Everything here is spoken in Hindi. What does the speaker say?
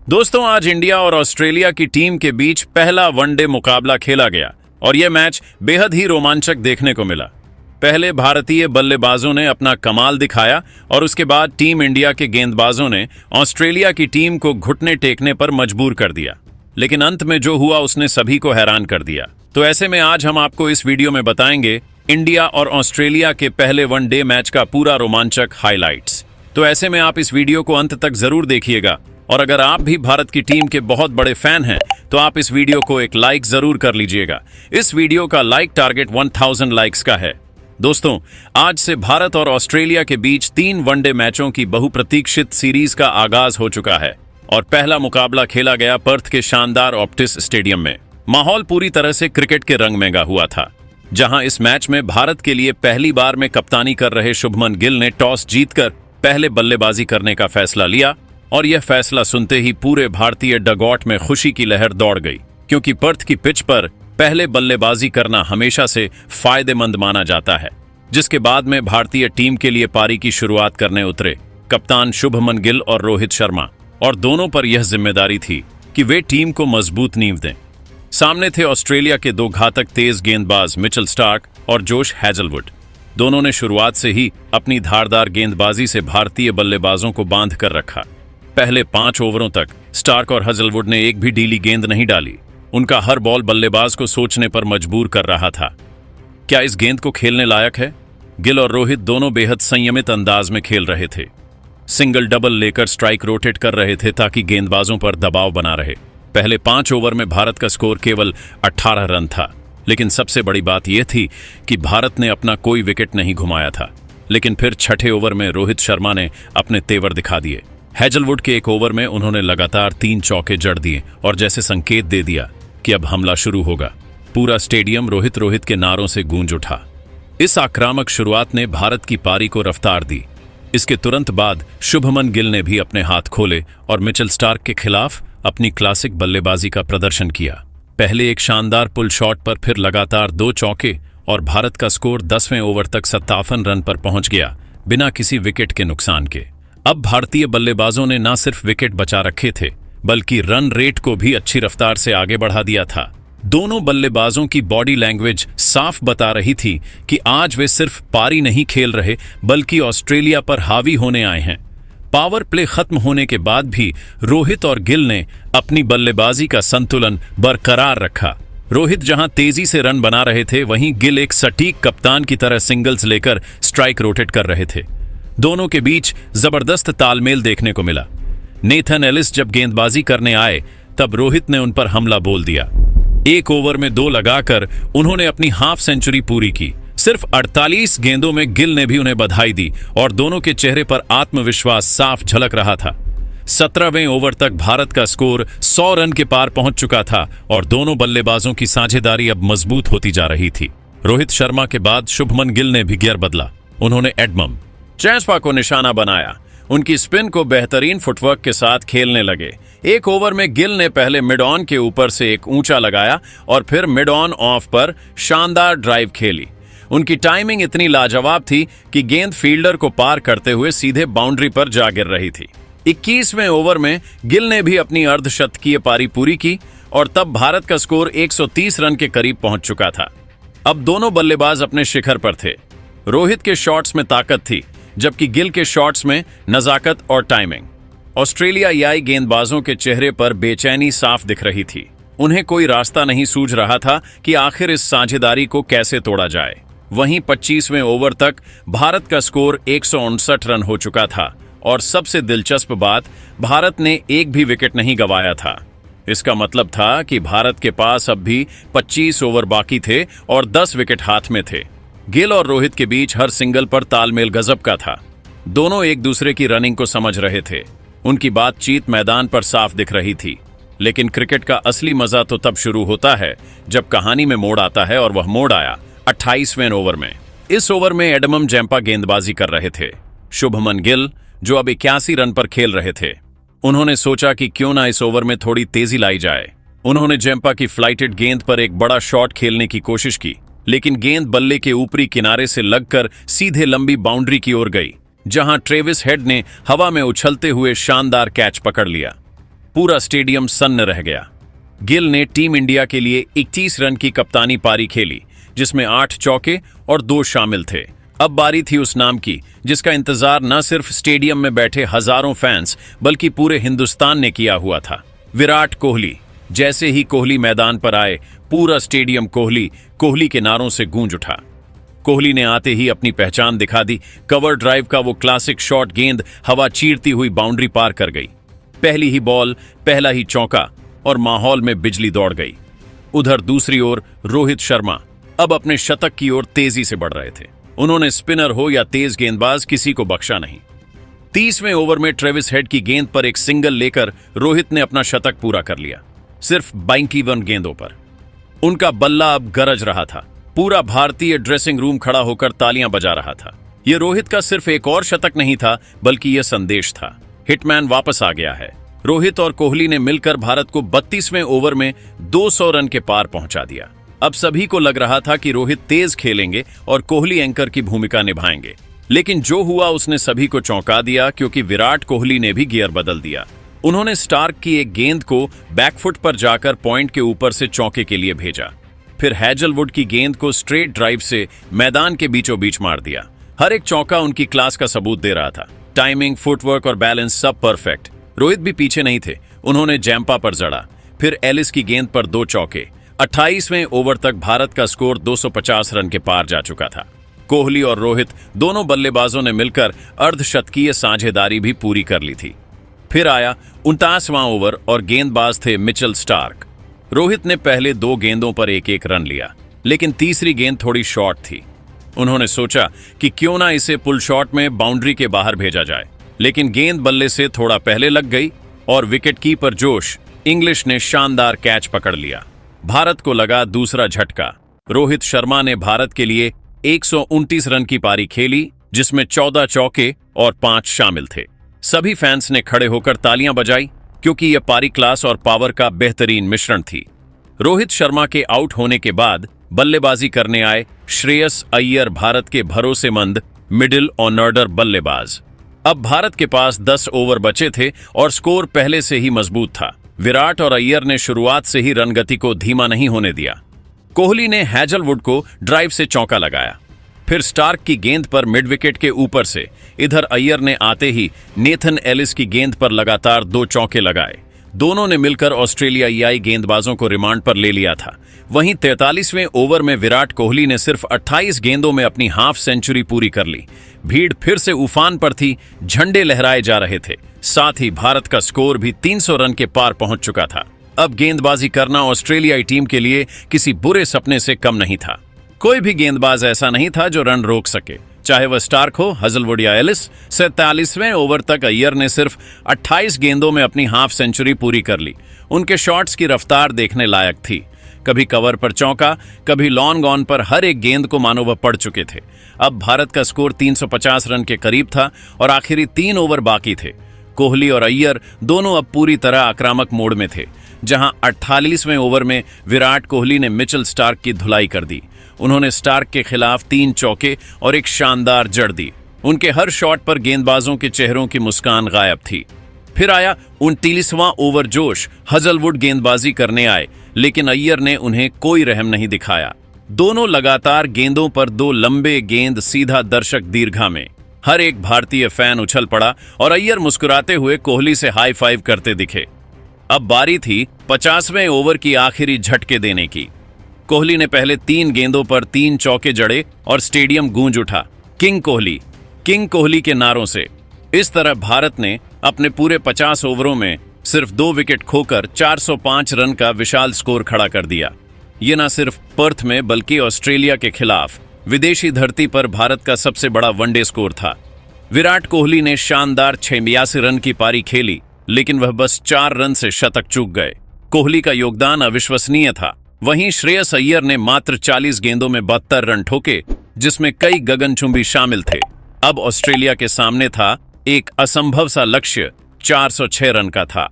दोस्तों, आज इंडिया और ऑस्ट्रेलिया की टीम के बीच पहला वनडे मुकाबला खेला गया और यह मैच बेहद ही रोमांचक देखने को मिला। पहले भारतीय बल्लेबाजों ने अपना कमाल दिखाया और उसके बाद टीम इंडिया के गेंदबाजों ने ऑस्ट्रेलिया की टीम को घुटने टेकने पर मजबूर कर दिया। लेकिन अंत में जो हुआ उसने सभी को हैरान कर दिया। तो ऐसे में आज हम आपको इस वीडियो में बताएंगे इंडिया और ऑस्ट्रेलिया के पहले वनडे मैच का पूरा रोमांचक हाइलाइट्स। तो ऐसे में आप इस वीडियो को अंत तक जरूर देखिएगा और अगर आप भी भारत की टीम के बहुत बड़े फैन हैं तो आप इस वीडियो को एक लाइक जरूर कर लीजिएगा। इस वीडियो का लाइक टारगेट 1000 लाइक्स का है। दोस्तों, आज से भारत और ऑस्ट्रेलिया के बीच 3 वनडे मैचों की बहुप्रतीक्षित सीरीज का आगाज हो चुका है और पहला मुकाबला खेला गया पर्थ के शानदार ऑप्टिस स्टेडियम में। माहौल पूरी तरह से क्रिकेट के रंग में गा हुआ था, जहां इस मैच में भारत के लिए पहली बार में कप्तानी कर रहे शुभमन गिल ने टॉस जीतकर पहले बल्लेबाजी करने का फैसला लिया और यह फैसला सुनते ही पूरे भारतीय डगआउट में खुशी की लहर दौड़ गई, क्योंकि पर्थ की पिच पर पहले बल्लेबाजी करना हमेशा से फायदेमंद माना जाता है। जिसके बाद में भारतीय टीम के लिए पारी की शुरुआत करने उतरे कप्तान शुभमन गिल और रोहित शर्मा, और दोनों पर यह जिम्मेदारी थी कि वे टीम को मजबूत नींव दें। सामने थे ऑस्ट्रेलिया के 2 घातक तेज गेंदबाज मिचेल स्टार्क और जोश हेजलवुड। दोनों ने शुरुआत से ही अपनी धारदार गेंदबाजी से भारतीय बल्लेबाजों को बांध कर रखा। पहले 5 ओवरों तक स्टार्क और हेजलवुड ने एक भी ढीली गेंद नहीं डाली। उनका हर बॉल बल्लेबाज को सोचने पर मजबूर कर रहा था, क्या इस गेंद को खेलने लायक है। गिल और रोहित दोनों बेहद संयमित अंदाज में खेल रहे थे। सिंगल डबल लेकर स्ट्राइक रोटेट कर रहे थे ताकि गेंदबाजों पर दबाव बना रहे। पहले 5 ओवर में भारत का स्कोर केवल 18 रन था, लेकिन सबसे बड़ी बात यह थी कि भारत ने अपना कोई विकेट नहीं घुमाया था। लेकिन फिर 6ठे ओवर में रोहित शर्मा ने अपने तेवर दिखा दिए। हेजलवुड के 1 ओवर में उन्होंने लगातार 3 चौके जड़ दिए और जैसे संकेत दे दिया कि अब हमला शुरू होगा। पूरा स्टेडियम रोहित रोहित के नारों से गूंज उठा। इस आक्रामक शुरुआत ने भारत की पारी को रफ्तार दी। इसके तुरंत बाद शुभमन गिल ने भी अपने हाथ खोले और मिचेल स्टार्क के खिलाफ अपनी क्लासिक बल्लेबाजी का प्रदर्शन किया। पहले एक शानदार पुल शॉट पर फिर लगातार 2 चौके और भारत का स्कोर 10वें ओवर तक 57 रन पर पहुंच गया, बिना किसी विकेट के नुकसान के। अब भारतीय बल्लेबाजों ने न सिर्फ विकेट बचा रखे थे, बल्कि रन रेट को भी अच्छी रफ्तार से आगे बढ़ा दिया था। दोनों बल्लेबाजों की बॉडी लैंग्वेज साफ बता रही थी कि आज वे सिर्फ पारी नहीं खेल रहे, बल्कि ऑस्ट्रेलिया पर हावी होने आए हैं। पावर प्ले खत्म होने के बाद भी रोहित और गिल ने अपनी बल्लेबाजी का संतुलन बरकरार रखा। रोहित जहां तेजी से रन बना रहे थे, वहीं गिल एक सटीक कप्तान की तरह सिंगल्स लेकर स्ट्राइक रोटेट कर रहे थे। दोनों के बीच जबरदस्त तालमेल देखने को मिला। नेथन एलिस जब गेंदबाजी करने आए तब रोहित ने उन पर हमला बोल दिया। 1 ओवर में 2 लगाकर उन्होंने अपनी हाफ सेंचुरी पूरी की। सिर्फ 48 गेंदों में गिल ने भी उन्हें बधाई दी और दोनों के चेहरे पर आत्मविश्वास साफ झलक रहा था। 17वें ओवर तक भारत का स्कोर 100 रन के पार पहुंच चुका था और दोनों बल्लेबाजों की साझेदारी अब मजबूत होती जा रही थी। रोहित शर्मा के बाद शुभमन गिल ने भी गियर बदला। उन्होंने एडमम चैस्पा को निशाना बनाया। उनकी स्पिन को बेहतरीन फुटवर्क के साथ खेलने लगे। 1 ओवर में गिल ने पहले मिड ऑन के ऊपर से एक ऊंचा लगाया और फिर मिड ऑन ऑफ पर शानदार ड्राइव खेली। उनकी टाइमिंग इतनी लाजवाब थी कि गेंद फील्डर को पार करते हुए सीधे बाउंड्री पर जा गिर रही थी। 21वें ओवर में गिल ने भी अपनी अर्धशतकीय पारी पूरी की और तब भारत का स्कोर 130 रन के करीब पहुंच चुका था। अब दोनों बल्लेबाज अपने शिखर पर थे। रोहित के शॉट्स में ताकत थी, जबकि गिल के शॉट्स में नजाकत और टाइमिंग। ऑस्ट्रेलियाई गेंदबाजों के चेहरे पर बेचैनी साफ दिख रही थी। उन्हें कोई रास्ता नहीं सूझ रहा था कि आखिर इस साझेदारी को कैसे तोड़ा जाए। वहीं 25वें ओवर तक भारत का स्कोर 159 रन हो चुका था और सबसे दिलचस्प बात, भारत ने एक भी विकेट नहीं गंवाया था। इसका मतलब था कि भारत के पास अब भी 25 ओवर बाकी थे और 10 विकेट हाथ में थे। गिल और रोहित के बीच हर सिंगल पर तालमेल गजब का था। दोनों एक दूसरे की रनिंग को समझ रहे थे। उनकी बातचीत मैदान पर साफ दिख रही थी। लेकिन क्रिकेट का असली मजा तो तब शुरू होता है जब कहानी में मोड़ आता है, और वह मोड़ आया 28वें ओवर में। इस ओवर में एडमम जैम्पा गेंदबाजी कर रहे थे। शुभमन गिल, जो अब 81 रन पर खेल रहे थे, उन्होंने सोचा कि क्यों ना इस ओवर में थोड़ी तेजी लाई जाए। उन्होंने जैम्पा की फ्लाइटेड गेंद पर एक बड़ा शॉट खेलने की कोशिश की, लेकिन गेंद बल्ले के ऊपरी किनारे से लगकर सीधे लंबी बाउंड्री की ओर गई, जहां ट्रेविस हेड ने हवा में उछलते हुए शानदार कैच पकड़ लिया। पूरा स्टेडियम सन्न रह गया। गिल ने टीम इंडिया के लिए 21 रन की कप्तानी पारी खेली, जिसमें 8 चौके और 2 शामिल थे। अब बारी थी उस नाम की जिसका इंतजार न सिर्फ स्टेडियम में बैठे हजारों फैंस बल्कि पूरे हिंदुस्तान ने किया हुआ था, विराट कोहली। जैसे ही कोहली मैदान पर आए, पूरा स्टेडियम कोहली कोहली के नारों से गूंज उठा। कोहली ने आते ही अपनी पहचान दिखा दी। कवर ड्राइव का वो क्लासिक शॉट, गेंद हवा चीरती हुई बाउंड्री पार कर गई। पहली ही बॉल, पहला ही चौका और माहौल में बिजली दौड़ गई। उधर दूसरी ओर रोहित शर्मा अब अपने शतक की ओर तेजी से बढ़ रहे थे। उन्होंने स्पिनर हो या तेज गेंदबाज, किसी को बख्शा नहीं। 30वें ओवर में ट्रेविस हेड की गेंद पर एक सिंगल लेकर रोहित ने अपना शतक पूरा कर लिया, सिर्फ 52 गेंदों पर। उनका बल्ला अब गरज रहा था। पूरा भारतीय ड्रेसिंग रूम खड़ा होकर तालियां बजा रहा था। यह रोहित का सिर्फ एक और शतक नहीं था, बल्कि यह संदेश था, हिटमैन वापस आ गया है। रोहित और कोहली ने मिलकर भारत को 32वें ओवर में 200 रन के पार पहुंचा दिया। अब सभी को लग रहा था कि रोहित तेज खेलेंगे और कोहली एंकर की भूमिका निभाएंगे, लेकिन जो हुआ उसने सभी को चौंका दिया, क्योंकि विराट कोहली ने भी गियर बदल दिया। उन्होंने स्टार्क की एक गेंद को बैकफुट पर जाकर पॉइंट के ऊपर से चौके के लिए भेजा। फिर हैजलवुड की गेंद को स्ट्रेट ड्राइव से मैदान के बीचों बीच मार दिया। हर एक चौका उनकी क्लास का सबूत दे रहा था। टाइमिंग, फुटवर्क और बैलेंस सब परफेक्ट। रोहित भी पीछे नहीं थे, उन्होंने जैम्पा पर जड़ा। फिर एलिस की गेंद पर 2 चौके। 28वें ओवर तक भारत का स्कोर 250 रन के पार जा चुका था। कोहली और रोहित दोनों बल्लेबाजों ने मिलकर अर्धशतकीय साझेदारी भी पूरी कर ली थी। फिर आया 49वां ओवर और गेंदबाज थे मिचेल स्टार्क। रोहित ने पहले 2 गेंदों पर 1-1 रन लिया, लेकिन तीसरी गेंद थोड़ी शॉर्ट थी। उन्होंने सोचा कि क्यों ना इसे पुल शॉट में बाउंड्री के बाहर भेजा जाए, लेकिन गेंद बल्ले से थोड़ा पहले लग गई और विकेटकीपर जोश इंग्लिश ने शानदार कैच पकड़ लिया। भारत को लगा दूसरा झटका। रोहित शर्मा ने भारत के लिए 129 रन की पारी खेली, जिसमें 14 चौके और 5 शामिल थे। सभी फैंस ने खड़े होकर तालियां बजाई, क्योंकि यह पारी क्लास और पावर का बेहतरीन मिश्रण थी। रोहित शर्मा के आउट होने के बाद बल्लेबाजी करने आए श्रेयस अय्यर, भारत के भरोसेमंद मिडिल ऑर्डर बल्लेबाज। अब भारत के पास 10 ओवर बचे थे और स्कोर पहले से ही मजबूत था। विराट और अय्यर ने शुरुआत से ही रनगति को धीमा नहीं होने दिया। कोहली ने हैजलवुड को ड्राइव से चौका लगाया, फिर स्टार्क की गेंद पर मिड विकेट के ऊपर से। इधर अय्यर ने आते ही नेथन एलिस की गेंद पर लगातार 2 चौके लगाए। दोनों ने मिलकर ऑस्ट्रेलियाई गेंदबाजों को रिमांड पर ले लिया था। वहीं 43वें ओवर में विराट कोहली ने सिर्फ 28 गेंदों में अपनी हाफ सेंचुरी पूरी कर ली। भीड़ फिर से उफान पर थी, झंडे लहराए जा रहे थे। साथ ही भारत का स्कोर भी 300 रन के पार पहुंच चुका था। अब गेंदबाजी करना ऑस्ट्रेलियाई टीम के लिए किसी बुरे सपने से कम नहीं था। कोई भी गेंदबाज ऐसा नहीं था जो रन रोक सके, चाहे वह स्टार्क हो, हजलवुड या एलिस। 47वें ओवर तक अय्यर ने सिर्फ 28 गेंदों में अपनी हाफ सेंचुरी पूरी कर ली। उनके शॉट्स की रफ्तार देखने लायक थी। कभी कवर पर चौका, कभी लॉन्ग ऑन पर, हर एक गेंद को मानो वह पड़ चुके थे। अब भारत का स्कोर 350 रन के करीब था और आखिरी 3 ओवर बाकी थे। कोहली और अय्यर दोनों अब पूरी तरह आक्रामक मोड में थे। जहां 48वें ओवर में विराट कोहली ने मिचेल स्टार्क की धुलाई कर दी। उन्होंने स्टार्क के खिलाफ 3 चौके और एक शानदार जड़ दी। उनके हर शॉट पर गेंदबाजों के चेहरों की मुस्कान गायब थी। फिर आया 29वां ओवर। जोश हजलवुड गेंदबाजी करने आए, लेकिन अय्यर ने उन्हें कोई रहम नहीं दिखाया। दोनों लगातार गेंदों पर 2 लंबे गेंद सीधा दर्शक दीर्घा में। हर एक भारतीय फैन उछल पड़ा और अय्यर मुस्कुराते हुए कोहली से हाई फाइव करते दिखे। अब बारी थी 50वें ओवर की आखिरी झटके देने की। कोहली ने पहले 3 गेंदों पर 3 चौके जड़े और स्टेडियम गूंज उठा किंग कोहली के नारों से। इस तरह भारत ने अपने पूरे 50 ओवरों में सिर्फ 2 विकेट खोकर 405 रन का विशाल स्कोर खड़ा कर दिया। ये न सिर्फ पर्थ में बल्कि ऑस्ट्रेलिया के खिलाफ विदेशी धरती पर भारत का सबसे बड़ा वनडे स्कोर था। विराट कोहली ने शानदार 86 रन की पारी खेली, लेकिन वह बस 4 रन से शतक चूक गए। कोहली का योगदान अविश्वसनीय था। वहीं श्रेयस अय्यर ने मात्र 40 गेंदों में 72 रन ठोके, जिसमें कई गगनचुंबी शामिल थे। अब ऑस्ट्रेलिया के सामने था एक असंभव सा लक्ष्य, 406 रन का था।